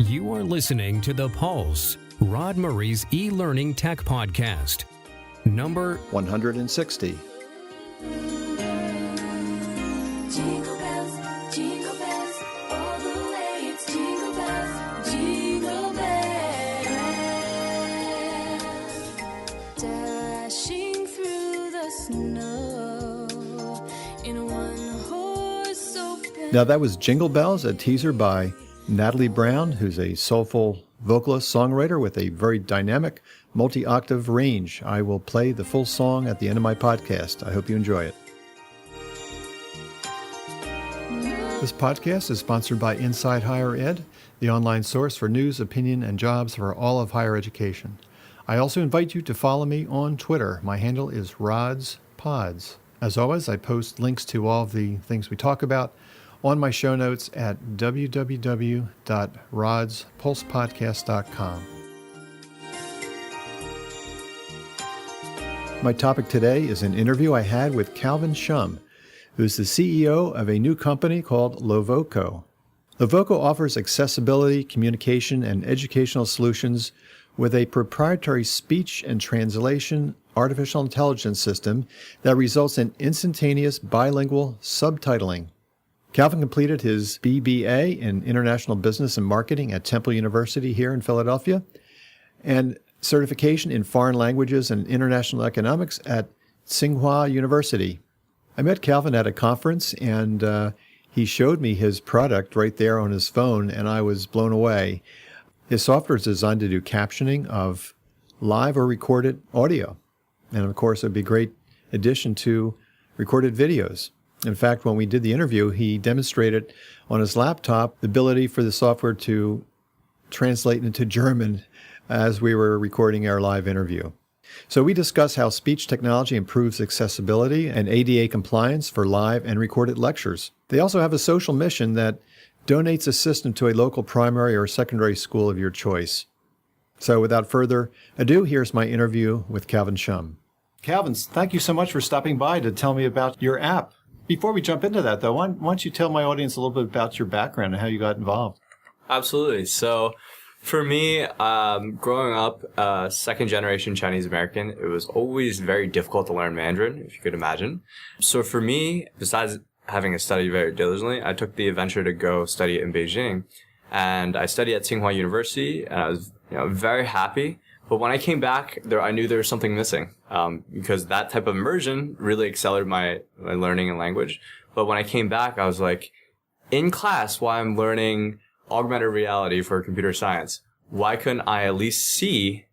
You are listening to The Pulse, Rod Murray's e-learning tech podcast. Number 160. Jingle bells, all the way it's jingle bells, jingle bells. Dashing through the snow in a one-horse open. Now that was Jingle Bells, a teaser by Natalie Brown, who's a soulful vocalist, songwriter with a very dynamic multi-octave range. I will play the full song at the end of my podcast. I hope you enjoy it. This podcast is sponsored by Inside Higher Ed, the online source for news, opinion, and jobs for all of higher education. I also invite you to follow me on Twitter. My handle is RodsPods. As always, I post links to all of the things we talk about on my show notes at www.rodspulsepodcast.com. My topic today is an interview I had with Calvin Shum, who's the CEO of a new company called Lovoco. Lovoco offers accessibility, communication, and educational solutions with a proprietary speech and translation artificial intelligence system that results in instantaneous bilingual subtitling. Calvin completed his BBA in International Business and Marketing at Temple University here in Philadelphia and certification in Foreign Languages and International Economics at Tsinghua University. I met Calvin at a conference and he showed me his product right there on his phone and I was blown away. His software is designed to do captioning of live or recorded audio. And of course, it would be a great addition to recorded videos. In fact, when we did the interview, he demonstrated on his laptop the ability for the software to translate into German as we were recording our live interview. So we discuss how speech technology improves accessibility and ADA compliance for live and recorded lectures. They also have a social mission that donates a system to a local primary or secondary school of your choice. So without further ado, here's my interview with Calvin Shum. Calvin, thank you so much for stopping by to tell me about your app. Before we jump into that, though, why don't you tell my audience a little bit about your background and how you got involved? Absolutely. So for me, growing up, second-generation Chinese American, it was always very difficult to learn Mandarin, if you could imagine. So for me, besides having studied very diligently, I took the adventure to go study in Beijing. And I studied at Tsinghua University, and I was very happy. But when I came back, I knew there was something missing, because that type of immersion really accelerated my learning and language. But when I came back, I was like, in class, while I'm learning augmented reality for computer science, why couldn't I at least see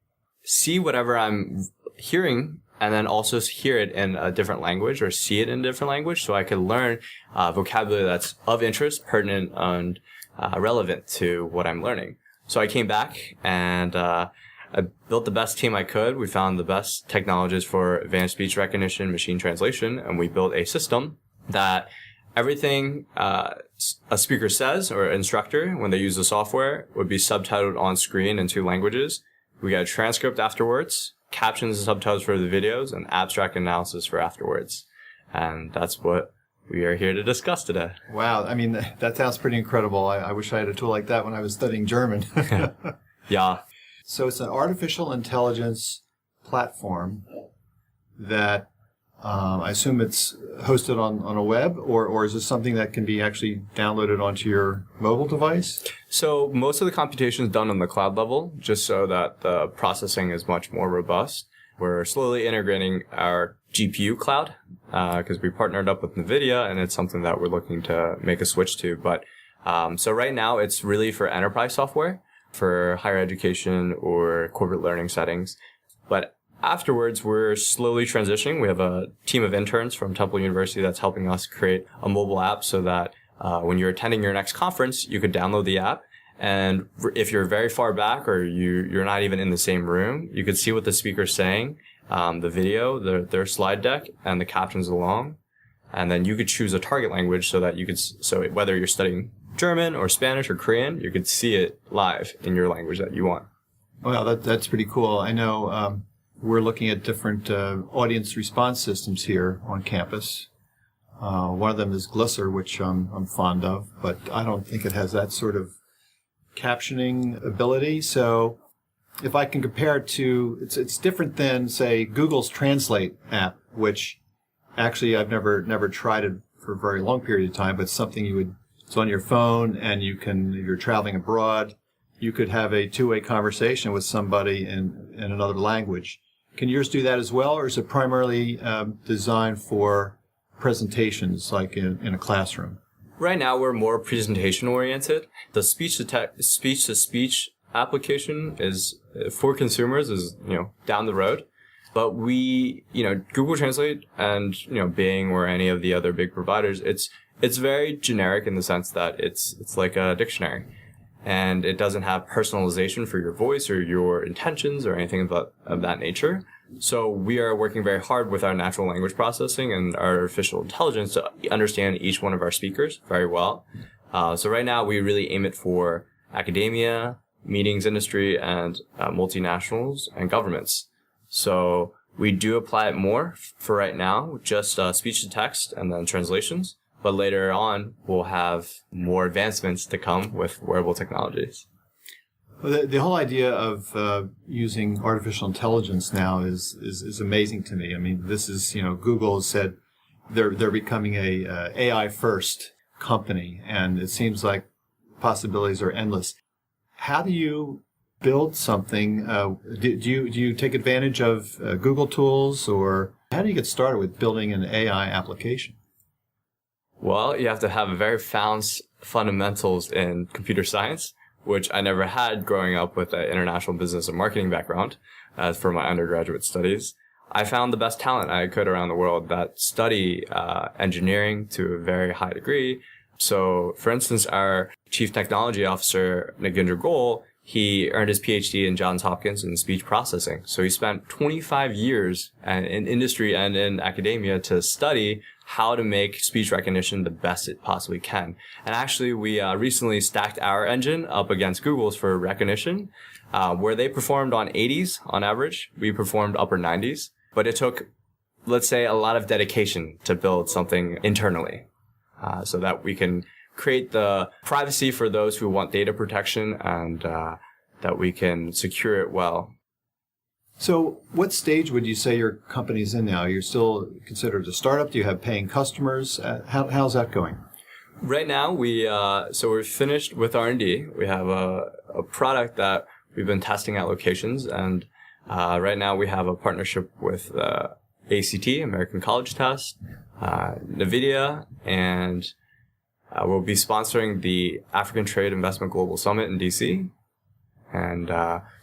whatever I'm hearing and then also hear it in a different language or see it in a different language so I could learn vocabulary that's of interest, pertinent, and relevant to what I'm learning. So I came back and I built the best team I could. We found the best technologists for advanced speech recognition, machine translation, and we built a system that everything a speaker says or instructor when they use the software would be subtitled on screen in 2 languages. We got a transcript afterwards, captions and subtitles for the videos, and abstract analysis for afterwards. And that's what we are here to discuss today. Wow. I mean, that sounds pretty incredible. I wish I had a tool like that when I was studying German. Yeah. So it's an artificial intelligence platform that I assume it's hosted on a web, or is this something that can be actually downloaded onto your mobile device? So most of the computation is done on the cloud level, just so that the processing is much more robust. We're slowly integrating our GPU cloud because we partnered up with NVIDIA, and it's something that we're looking to make a switch to. But so right now, it's really for enterprise software, for higher education or corporate learning settings. But afterwards, we're slowly transitioning. We have a team of interns from Temple University that's helping us create a mobile app so that when you're attending your next conference, you could download the app. And if you're very far back or you're not even in the same room, you could see what the speaker's saying, the video, their slide deck, and the captions along. And then you could choose a target language so that you could, so whether you're studying German or Spanish or Korean, you could see it live in your language that you want. Well, that's pretty cool. I know we're looking at different audience response systems here on campus. One of them is Glisser, which I'm fond of, but I don't think it has that sort of captioning ability. So if I can compare it to, it's different than, say, Google's Translate app, which actually I've never tried it for a very long period of time, but it's something it's on your phone, and if you're traveling abroad, you could have a two-way conversation with somebody in another language. Can yours do that as well, or is it primarily designed for presentations, like in a classroom? Right now, we're more presentation oriented. The speech-to-speech application is for consumers is down the road, but we Google Translate and Bing or any of the other big providers, it's very generic in the sense that it's like a dictionary, and it doesn't have personalization for your voice or your intentions or anything of that nature. So we are working very hard with our natural language processing and our artificial intelligence to understand each one of our speakers very well. So right now we really aim it for academia, meetings industry, and multinationals and governments. So we do apply it more for right now, just speech to text and then translations. But later on, we'll have more advancements to come with wearable technologies. Well, the whole idea of using artificial intelligence now is amazing to me. I mean, this is, Google has said they're becoming a AI first company, and it seems like possibilities are endless. How do you build something? Do you take advantage of Google tools, or how do you get started with building an AI application? Well, you have to have very fundamentals in computer science, which I never had growing up with an international business and marketing background for my undergraduate studies. I found the best talent I could around the world that study engineering to a very high degree. So, for instance, our chief technology officer, Nagendra Goel, he earned his PhD in Johns Hopkins in speech processing. So he spent 25 years in industry and in academia to study how to make speech recognition the best it possibly can. And actually, we recently stacked our engine up against Google's for recognition, where they performed on 80s on average. We performed upper 90s. But it took, let's say, a lot of dedication to build something internally so that we can create the privacy for those who want data protection, and that we can secure it well. So what stage would you say your company's in now? You're still considered a startup? Do you have paying customers? How's that going? Right now, we're finished with R&D. We have a product that we've been testing at locations, and right now we have a partnership with ACT, American College Test, NVIDIA, and we'll be sponsoring the African Trade Investment Global Summit in DC. And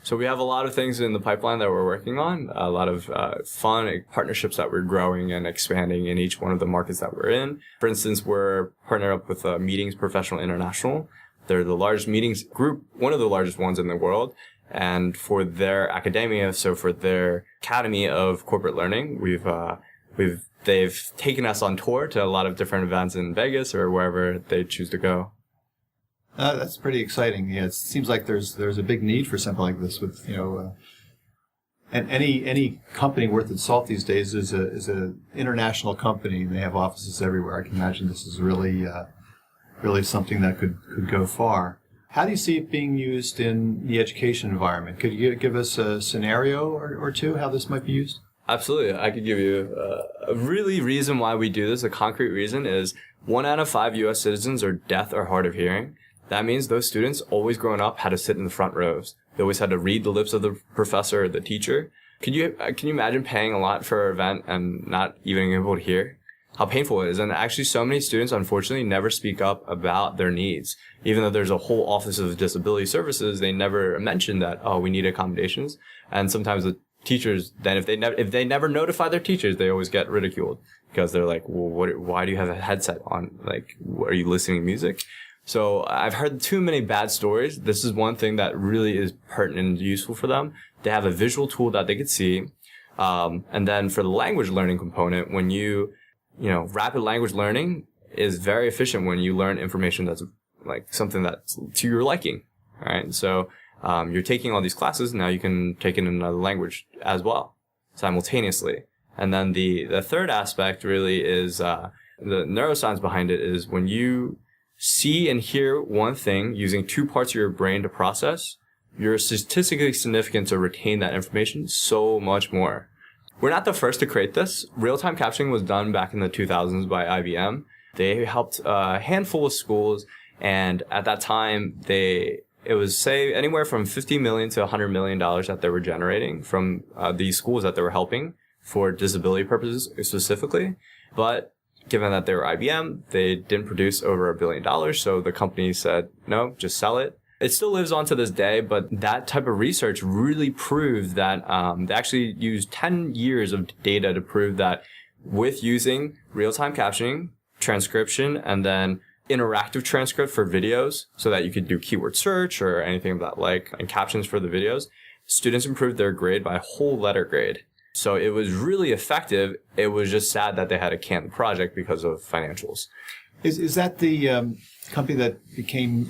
so we have a lot of things in the pipeline that we're working on, a lot of fun partnerships that we're growing and expanding in each one of the markets that we're in. For instance, we're partnered up with Meetings Professional International. They're the largest meetings group, one of the largest ones in the world. And for their academia, so for their Academy of Corporate Learning, they've taken us on tour to a lot of different events in Vegas or wherever they choose to go. That's pretty exciting. Yeah, it seems like there's a big need for something like this. With and any company worth its salt these days is a international company, and they have offices everywhere. I can imagine this is really something that could go far. How do you see it being used in the education environment? Could you give us a scenario or two how this might be used? Absolutely. I could give you a really reason why we do this. A concrete reason is 1 out of 5 U.S. citizens are deaf or hard of hearing. That means those students always growing up had to sit in the front rows. They always had to read the lips of the professor or the teacher. Can you imagine paying a lot for an event and not even able to hear? How painful it is. And actually so many students, unfortunately, never speak up about their needs. Even though there's a whole Office of Disability Services, they never mention that, we need accommodations. And sometimes the teachers, then if they never notify their teachers, they always get ridiculed because they're like, well, why do you have a headset on? Like, are you listening to music? So I've heard too many bad stories. This is one thing that really is pertinent and useful for them. They have a visual tool that they could see. And then for the language learning component, when rapid language learning is very efficient when you learn information that's like something that's to your liking. All right. So, you're taking all these classes. Now you can take it in another language as well simultaneously. And then the third aspect really is, the neuroscience behind it is when you see and hear one thing using two parts of your brain to process, you're statistically significant to retain that information so much more. We're not the first to create this. Real-time captioning was done back in the 2000s by IBM. They helped a handful of schools, and at that time, it was, say, anywhere from $50 million to $100 million that they were generating from these schools that they were helping for disability purposes specifically. But given that they were IBM, they didn't produce over $1 billion, so the company said, no, just sell it. It still lives on to this day, but that type of research really proved that they actually used 10 years of data to prove that with using real-time captioning, transcription, and then interactive transcript for videos so that you could do keyword search or anything of that like, and captions for the videos, students improved their grade by a whole letter grade. So it was really effective. It was just sad that they had to can the project because of financials. Is that the company that became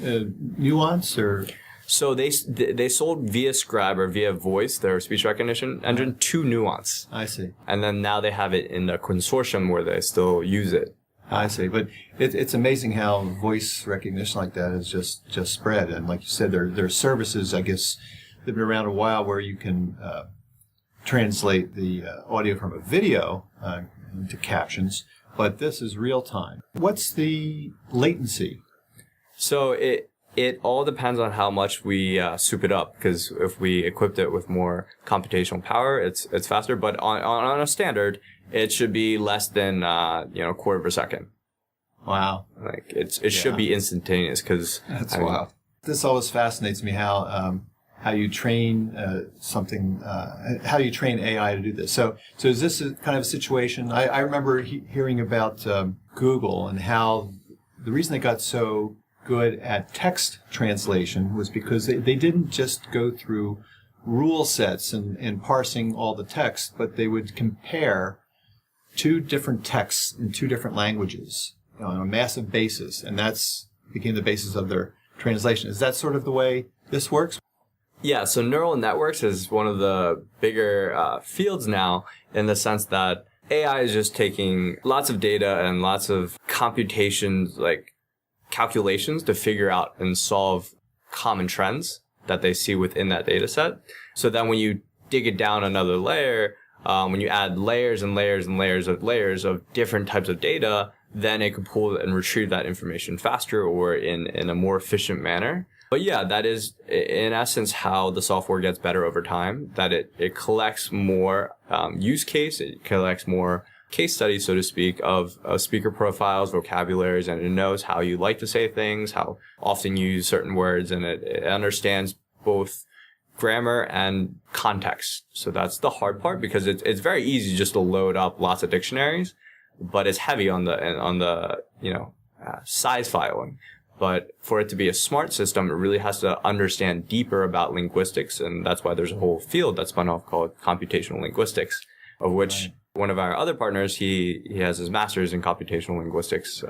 Nuance, or? So they sold via Scribe or via voice, their speech recognition engine, to Nuance. I see. And then now they have it in the consortium where they still use it. I see. But it's amazing how voice recognition like that has just spread. And like you said, there are services, I guess, that have been around a while where you can translate the audio from a video into captions. But this is real time. What's the latency? So it all depends on how much we soup it up, because if we equipped it with more computational power, it's faster. But on a standard, it should be less than a quarter of a second. Wow! Like it should be instantaneous, because that's wild. This always fascinates me how you train how you train AI to do this. So is this a kind of a situation? I remember hearing about Google and how the reason they got so good at text translation was because they didn't just go through rule sets and parsing all the text, but they would compare two different texts in two different languages on a massive basis, and that's became the basis of their translation. Is that sort of the way this works? Yeah, so neural networks is one of the bigger fields now, in the sense that AI is just taking lots of data and lots of computations, like calculations, to figure out and solve common trends that they see within that data set. So then when you dig it down another layer, when you add layers and layers and layers of different types of data, then it can pull and retrieve that information faster or in a more efficient manner. But yeah, that is in essence how the software gets better over time, that it collects more use case, it collects more case studies, so to speak, of speaker profiles, vocabularies, and it knows how you like to say things, how often you use certain words, and it understands both grammar and context. So that's the hard part, because it's very easy just to load up lots of dictionaries, but it's heavy on the size filing. But for it to be a smart system, it really has to understand deeper about linguistics, and that's why there's a whole field that's spun off called computational linguistics, of which one of our other partners, he has his master's in computational linguistics.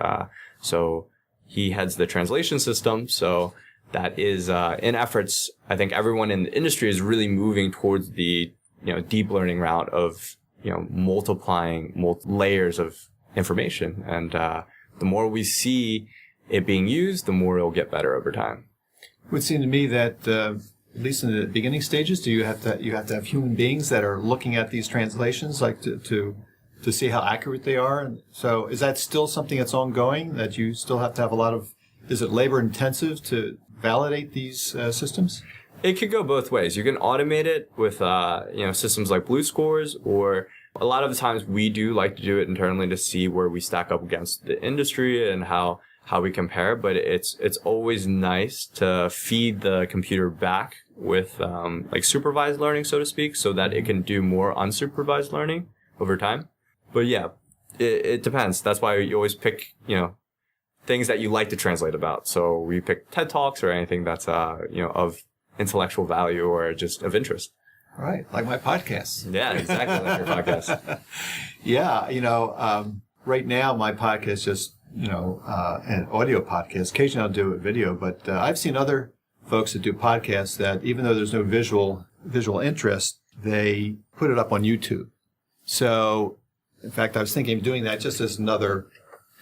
So he heads the translation system. So that is in efforts. I think everyone in the industry is really moving towards the deep learning route of multiplying layers of information, and the more we see it being used, the more it'll get better over time. It would seem to me that at least in the beginning stages, you have to have human beings that are looking at these translations, like to see how accurate they are. And so, is that still something that's ongoing? That you still have to have a lot of? Is it labor intensive to validate these systems? It could go both ways. You can automate it with systems like Blue Scores, or a lot of the times we do like to do it internally to see where we stack up against the industry and how we compare, but it's always nice to feed the computer back with like supervised learning, so to speak, so that it can do more unsupervised learning over time. But yeah, it depends. That's why you always pick things that you like to translate about. So we pick TED Talks or anything that's of intellectual value or just of interest. Right, like my podcast. Yeah, exactly, like your podcast. Yeah, right now my podcast just an audio podcast. Occasionally I'll do a video, but I've seen other folks that do podcasts that even though there's no visual interest, they put it up on YouTube. So, in fact, I was thinking of doing that just as another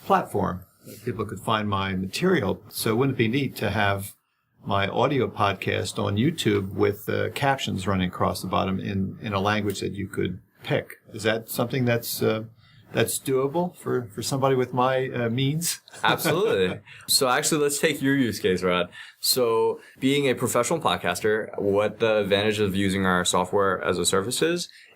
platform people could find my material. So wouldn't it be neat to have my audio podcast on YouTube with captions running across the bottom in a language that you could pick? Is that something that's doable for somebody with my means? Absolutely. So actually, let's take your use case, Rod. So being a professional podcaster, what the advantage of using our software as a service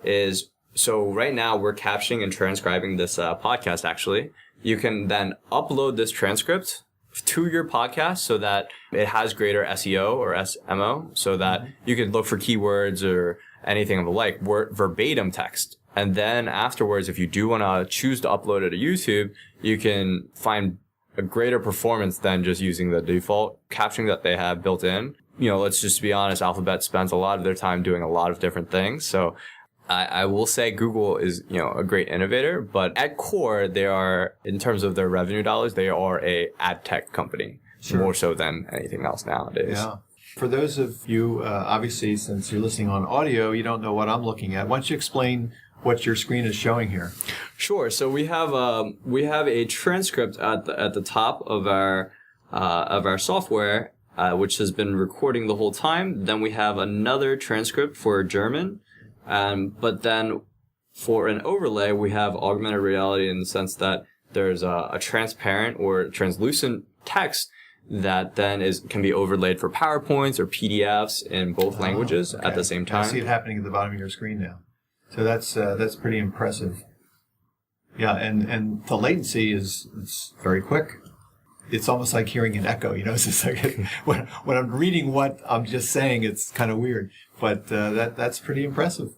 is, so right now we're captioning and transcribing this podcast, actually. You can then upload this transcript to your podcast so that it has greater SEO or SMO, so that you can look for keywords or anything of the like, verbatim text. And then afterwards, if you do want to choose to upload it to YouTube, you can find a greater performance than just using the default captioning that they have built in. Let's just be honest, Alphabet spends a lot of their time doing a lot of different things. So I will say Google is, a great innovator, but at core, they are, in terms of their revenue dollars, they are a ad tech company, more so than anything else nowadays. Yeah. For those of you, obviously, since you're listening on audio, you don't know what I'm looking at. Why don't you explain what your screen is showing here? Sure. So we have a transcript at the top of our software, which has been recording the whole time. Then we have another transcript for German. But then for an overlay, we have augmented reality in the sense that there's a transparent or translucent text that then can be overlaid for PowerPoints or PDFs in both languages at the same time. I see it happening at the bottom of your screen now. So that's pretty impressive. Yeah, and the latency it's very quick. It's almost like hearing an echo, It's just like when I'm reading what I'm just saying, it's kind of weird. But that's pretty impressive.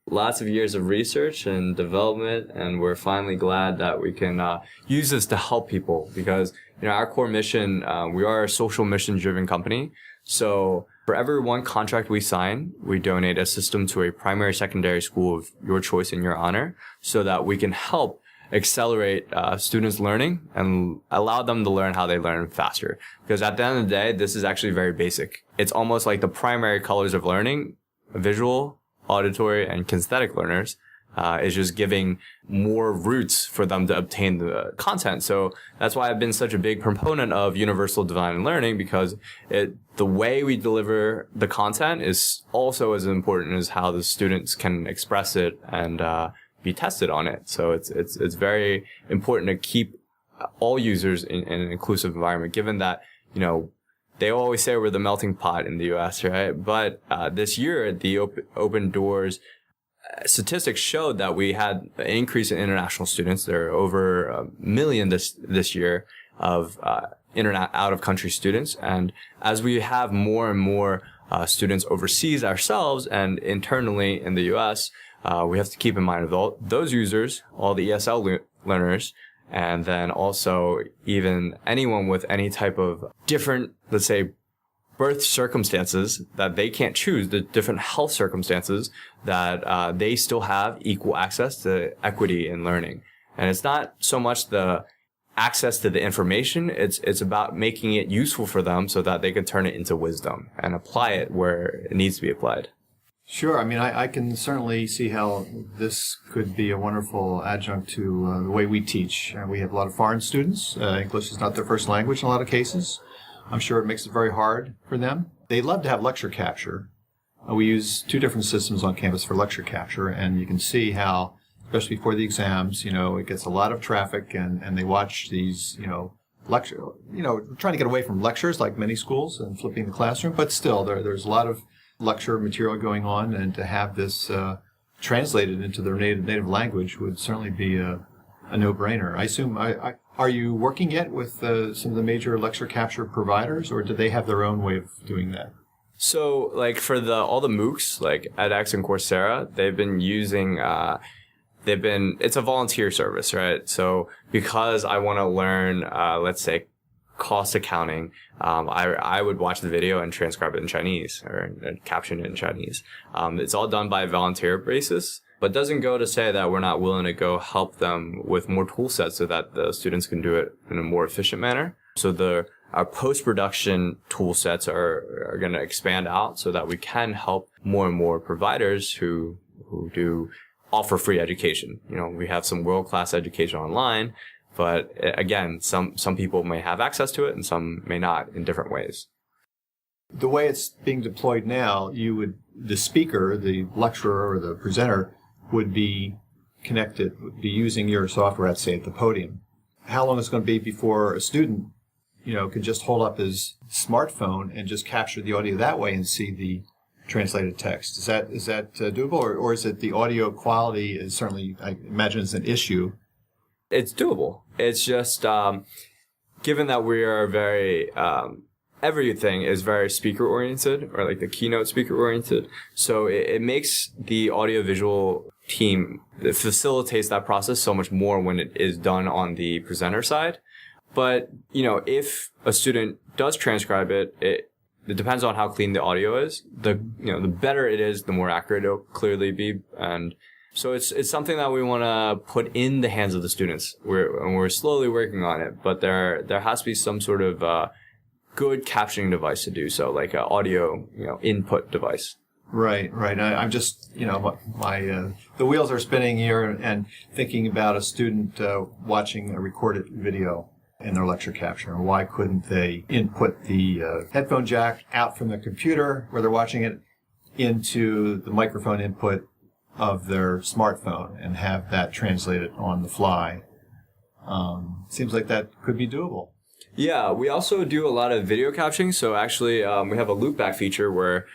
Lots of years of research and development, and we're finally glad that we can use this to help people because, our core mission, we are a social mission-driven company. So for every one contract we sign, we donate a system to a primary, secondary school of your choice in your honor so that we can help accelerate students' learning and allow them to learn how they learn faster. Because at the end of the day, this is actually very basic. It's almost like the primary colors of learning, visual, auditory, and kinesthetic learners, is just giving more routes for them to obtain the content. So that's why I've been such a big proponent of universal design learning, because the way we deliver the content is also as important as how the students can express it and be tested on it. So it's very important to keep all users in an inclusive environment, given that, they always say we're the melting pot in the U.S., right? But this year, the Open Doors statistics showed that we had an increase in international students. There are over 1 million this year of out-of-country students. And as we have more and more students overseas ourselves and internally in the U.S., we have to keep in mind all those users, all the ESL learners, and then also even anyone with any type of different, let's say, birth circumstances that they can't choose, the different health circumstances that they still have equal access to equity in learning. And it's not so much the access to the information, it's about making it useful for them so that they can turn it into wisdom and apply it where it needs to be applied. Sure. I mean, I can certainly see how this could be a wonderful adjunct to the way we teach. We have a lot of foreign students. English is not their first language in a lot of cases. I'm sure it makes it very hard for them. They love to have lecture capture. We use 2 different systems on campus for lecture capture, and you can see how, especially before the exams, it gets a lot of traffic, and they watch these, lecture, trying to get away from lectures like many schools and flipping the classroom, but still there's a lot of lecture material going on, and to have this translated into their native language would certainly be a no-brainer. I assume, are you working yet with some of the major lecture capture providers, or do they have their own way of doing that? So, like for all the MOOCs, like edX and Coursera, they've been using, it's a volunteer service, right? So because I want to learn, let's say, cost accounting, I would watch the video and transcribe it in Chinese or caption it in Chinese. It's all done by a volunteer basis, but doesn't go to say that we're not willing to go help them with more tool sets so that the students can do it in a more efficient manner. So our post-production tool sets are going to expand out so that we can help more and more providers who do offer free education. We have some world-class education online, But again, some people may have access to it and some may not in different ways. The way it's being deployed now, the speaker, the lecturer or the presenter would be connected, would be using your software at, say, at the podium. How long is it going to be before a student, could just hold up his smartphone and just capture the audio that way and see the translated text? Is that doable, or is it the audio quality is certainly, I imagine, is an issue? It's doable. It's just given that we are very everything is very speaker oriented, or like the keynote speaker oriented. So it makes the audiovisual team, it facilitates that process so much more when it is done on the presenter side. But, if a student does transcribe it, it depends on how clean the audio is. The better it is, the more accurate it'll clearly be. And so it's something that we want to put in the hands of the students. We're slowly working on it, but there has to be some sort of good captioning device to do so, like an audio input device. Right. I'm just the wheels are spinning here and thinking about a student watching a recorded video in their lecture capture. Why couldn't they input the headphone jack out from the computer where they're watching it into the microphone input of their smartphone and have that translated on the fly? Seems like that could be doable. Yeah, we also do a lot of video captioning. So actually, we have a loopback feature where,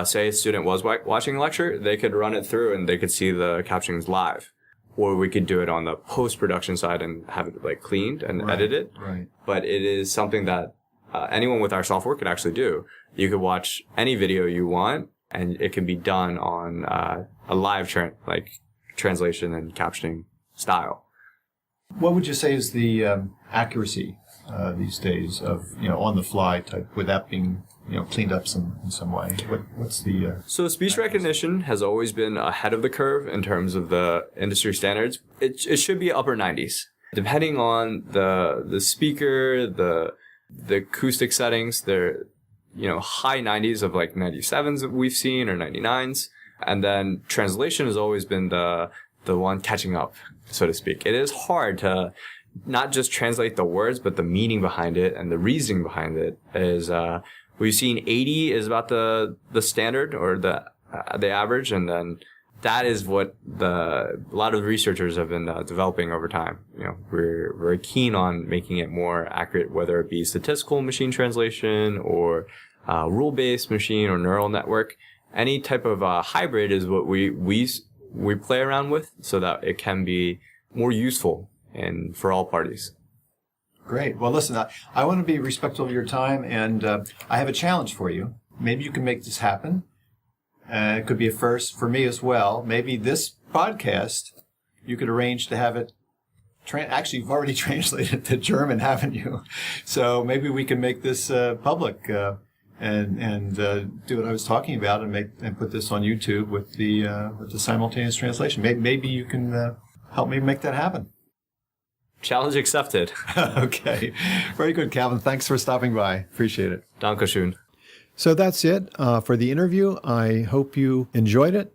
say a student was watching a lecture, they could run it through and they could see the captions live. Or we could do it on the post-production side and have it cleaned and edited. Right. But it is something that anyone with our software could actually do. You could watch any video you want, and it can be done on a live translation and captioning style. What would you say is the accuracy these days of on the fly type, without being cleaned up in some way? What's the So speech recognition has always been ahead of the curve in terms of the industry standards. It should be upper 90s, depending on the speaker, the acoustic settings. They're high 90s of 97s that we've seen, or 99s, and then translation has always been the one catching up, so to speak. It is hard to not just translate the words, but the meaning behind it and the reasoning behind it is, we've seen 80 is about the standard or the average. And then that is what a lot of researchers have been developing over time. We're very keen on making it more accurate, whether it be statistical machine translation or rule-based machine or neural network. Any type of hybrid is what we play around with so that it can be more useful and for all parties. Great. Well, listen, I want to be respectful of your time, and I have a challenge for you. Maybe you can make this happen. It could be a first for me as well. Maybe this podcast, you could arrange to have it. Actually, you've already translated to German, haven't you? So maybe we can make this public and do what I was talking about and put this on YouTube with the simultaneous translation. Maybe you can help me make that happen. Challenge accepted. Okay. Very good, Calvin. Thanks for stopping by. Appreciate it. Dankeschön. So that's it for the interview. I hope you enjoyed it.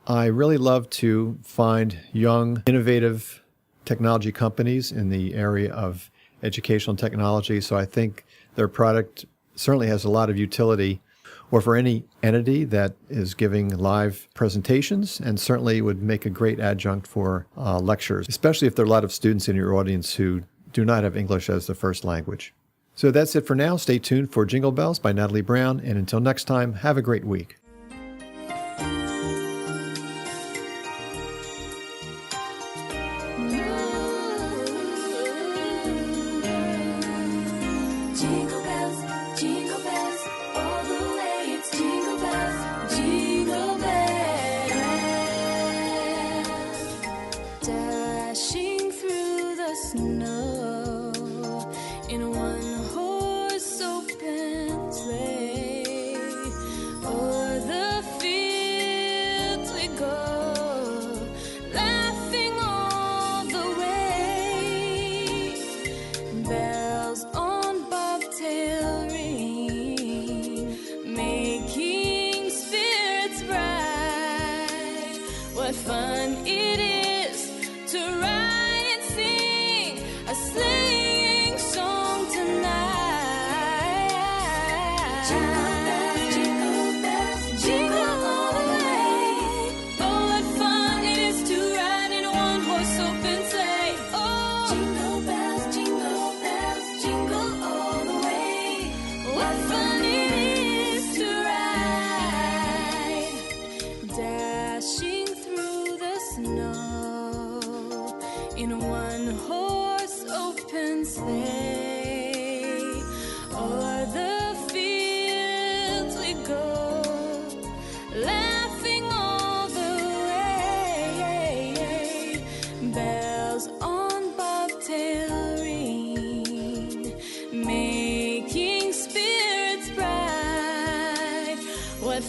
I really love to find young, innovative technology companies in the area of educational technology. So I think their product certainly has a lot of utility, or for any entity that is giving live presentations, and certainly would make a great adjunct for lectures, especially if there are a lot of students in your audience who do not have English as the first language. So that's it for now. Stay tuned for Jingle Bells by Natalie Brown, and until next time, have a great week. Jingle bells, all the way. It's jingle bells, jingle bells. Dashing through the snow in a one-horse open sleigh, o'er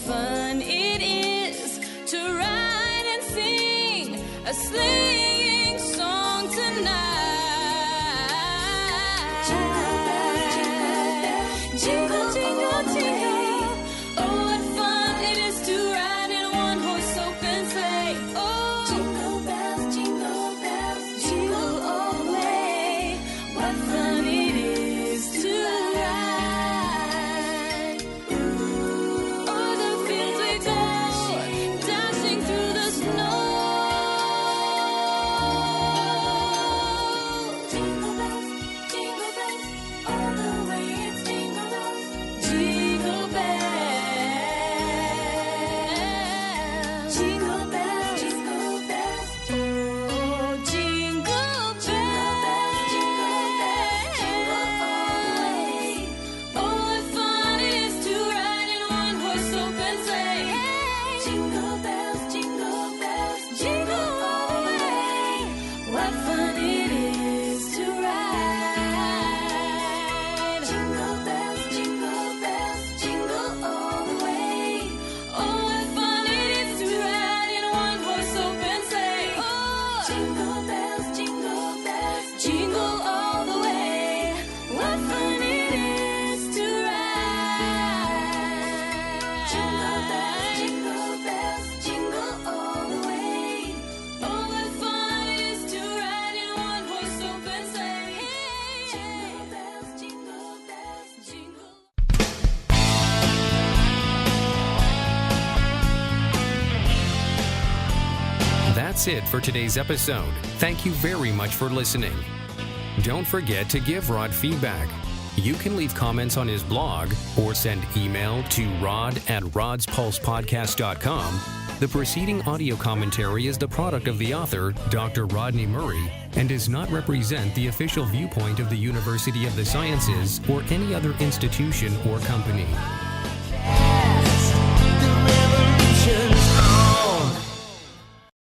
fun it is to ride and sing a sleighing song tonight. Jingle, jingle, jingle. Oh, what fun it is to ride in a one-horse open sleigh. Oh, jingle bells, jingle all the way. What fun it is to ride. O'er the fields we go, dashing through the snow. Jingle bells, all the way it's jingle bells. Jingle bells, jingle bells, oh, jingle bells, jingle all the way. Oh, what fun it is to ride in a one-horse open sleigh. Jingle bells, jingle all the way. What fun it is to ride. Jingle bells, jingle all the way. Oh, what fun it is to ride in a one-horse open sleigh. Oh, jingle bells, jingle all the way. What fun it is to ride. Jingle bells, jingle all the way. Oh, what fun it is to ride in a one-horse open sleigh. Jingle bells, jingle. That's it for today's episode. Thank you very much for listening. Don't forget to give Rod feedback. You can leave comments on his blog or send email to rod@rodspulsepodcast.com. The preceding audio commentary is the product of the author, Dr. Rodney Murray, and does not represent the official viewpoint of the University of the Sciences or any other institution or company.